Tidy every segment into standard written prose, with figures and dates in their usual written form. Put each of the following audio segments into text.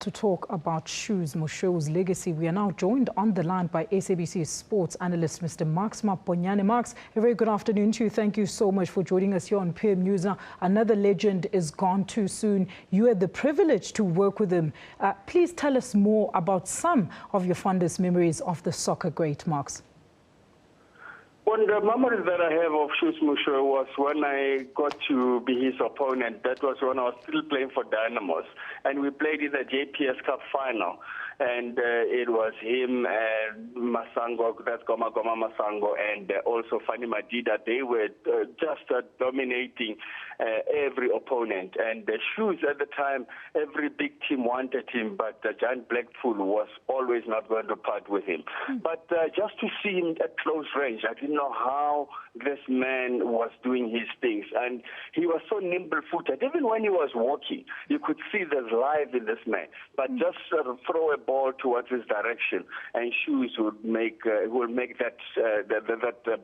To talk about Shoes Moshoe's legacy, we are now joined on the line by SABC Sports Analyst, Mr. Maponyane. Marks, a very good afternoon to you. Thank you so much for joining us here on PM News. Now, another legend is gone too soon. You had the privilege to work with him. Please tell us more about some of your fondest memories of the soccer great, Marks. One of the memories that I have of Shoes Moshoeu was when I got to be his opponent. That was when I was still playing for Dynamos, and we played in the JPS Cup final. And it was him and Masango, that's Goma Masango, and also Fanny Madida. They were just dominating every opponent. And the Shoes at the time, every big team wanted him, but Giant Blackpool was always not going to part with him. But just to see him at close range, I didn't know how this man was doing his things. And he was so nimble-footed. Even when he was walking, you could see there's life in this man. But just sort of throw a ball towards his direction, and Shoes would make that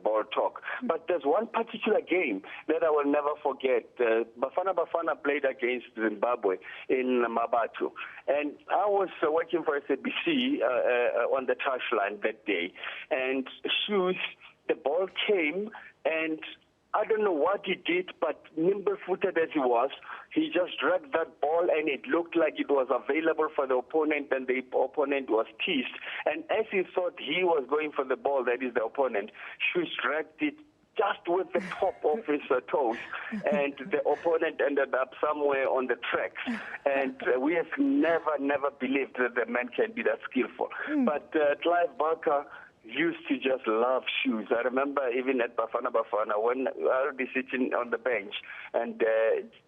ball talk. But there's one particular game that I will never forget. Bafana played against Zimbabwe in Mabatu, and I was working for SABC on the touchline that day, and Shoes, the ball came, and I don't know what he did, but nimble-footed as he was, he just dragged that ball, and it looked like it was available for the opponent, and the opponent was teased. And as he thought he was going for the ball, that is the opponent, Shoes dragged it just with the top of his toes, and the opponent ended up somewhere on the tracks. And we have never believed that the man can be that skillful. But Clive Barker used to just love Shoes. I remember even at Bafana when I would be sitting on the bench, and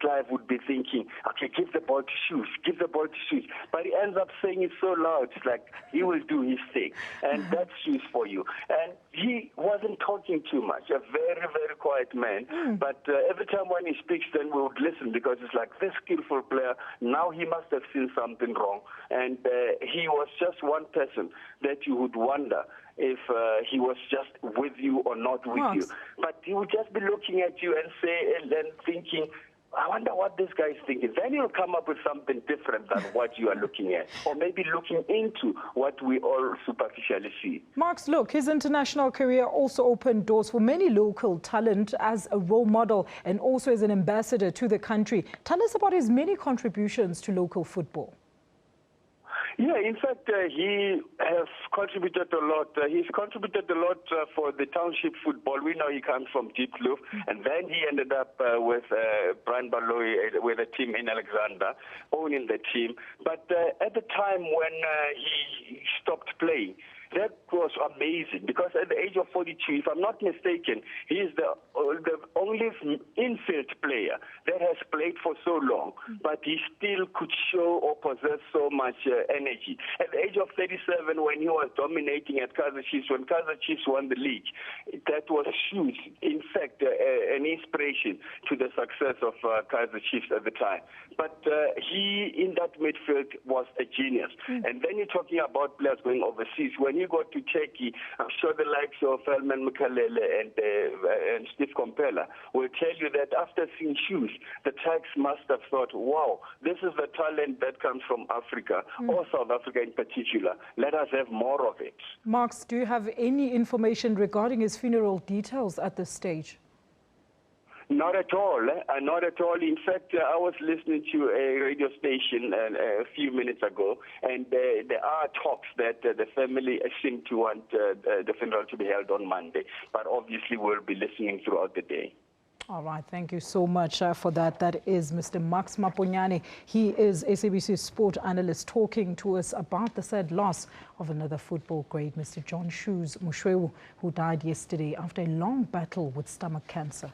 Clive would be thinking, okay, give the ball to Shoes, give the ball to Shoes. But he ends up saying it so loud, it's like he will do his thing. And that's Shoes for you. And he wasn't talking too much, a very quiet man. But every time when he speaks, then we would listen, because it's like this skillful player, now he must have seen something wrong. And he was just one person that you would wonder if he was just with you or not with you. But he would just be looking at you and thinking, I wonder what this guy is thinking. Then he'll come up with something different than what you are looking at, or maybe looking into what we all superficially see. Marks, look, his international career also opened doors for many local talent as a role model and also as an ambassador to the country. Tell us about his many contributions to local football. Yeah, in fact, he has contributed a lot. He's contributed a lot for the township football. We know he comes from Deep Kloof, and then he ended up with Brian Baloyi with a team in Alexander, owning the team. But at the time when he stopped playing, that was amazing, because at the age of 42, if I'm not mistaken, he is the only infield player that has played for so long, but he still could show or possess so much energy. At the age of 37, when he was dominating at Kaizer Chiefs, when Kaizer Chiefs won the league, that was huge. In fact, an inspiration to the success of Kaizer Chiefs at the time. But he, in that midfield, was a genius. And then you're talking about players going overseas. When you go to Turkey, I'm sure the likes of Elman Mkalele and Steve Kompella will tell you that after seeing Shoes, the Turks must have thought, wow, this is the talent that comes from Africa, or South Africa in particular. Let us have more of it. Marks, do you have any information regarding his funeral details at this stage? Not at all. Not at all. In fact, I was listening to a radio station a few minutes ago, and there are talks that the family seem to want the funeral to be held on Monday. But obviously, we'll be listening throughout the day. All right. Thank you so much for that. That is Mr. Maponyane. He is SABC Sport Analyst, talking to us about the sad loss of another football great, Mr. Shoes Moshoeu, who died yesterday after a long battle with stomach cancer.